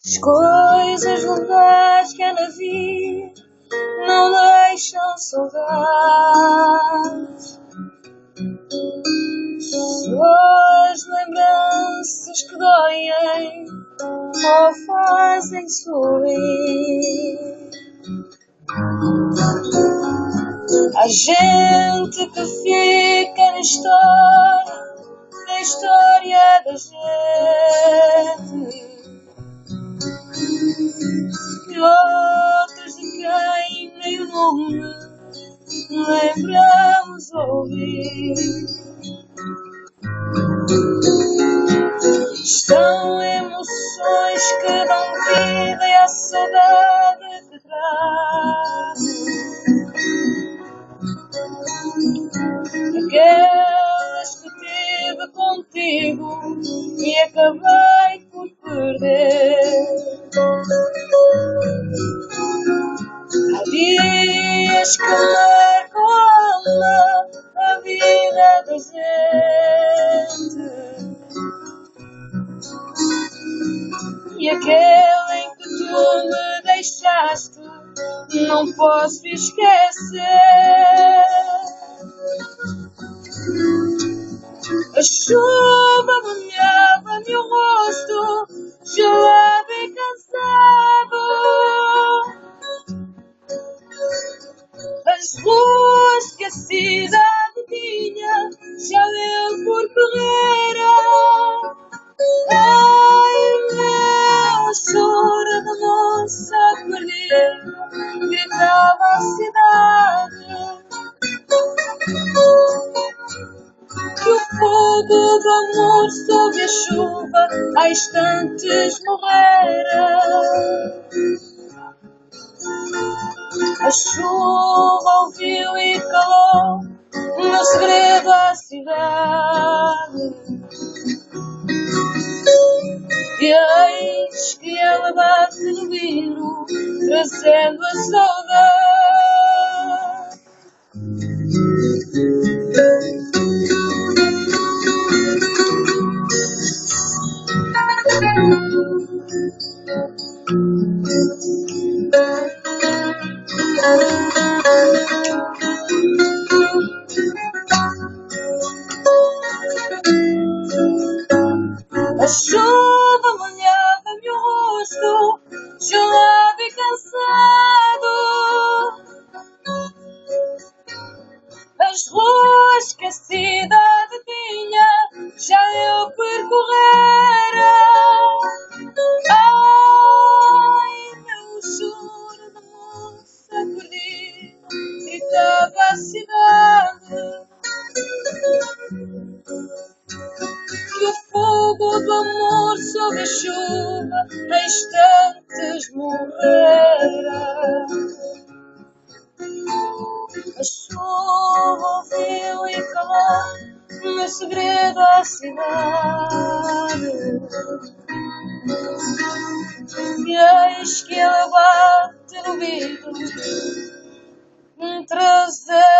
As coisas legais que ela vi não deixam saudades. Só as lembranças que doem ou fazem sorrir. Há gente que fica na história da gente, e outros de quem nem o nome lembramos ouvir. São emoções que dão vida e a saudade que traz. Aquelas que tive contigo e acabei por perder. Há dias que marcam a vida da gente, e aquele em que tu me deixaste não posso esquecer. A chuva molhava-me o rosto, gelado e cansado. As ruas que a cidade tinha já deu por carreira. Ai, meu, a chora da moça perdida, gritava a cidade. Que o fogo do amor sob a chuva há instantes morrera. A chuva ouviu e calou o meu segredo à cidade. E eis que ela bate no vidro, trazendo a saudade. A chuva molhava-me o rosto, gelado e cansado. As ruas que a cidade tinha já eu percorrera. Ai, meu choro de moça perdida, gritava a cidade. E o fogo do amor sob a chuva a instantes morrera. A chuva ouviu e calou o meu segredo à cidade. E eis que ela bate no vidro, trazendo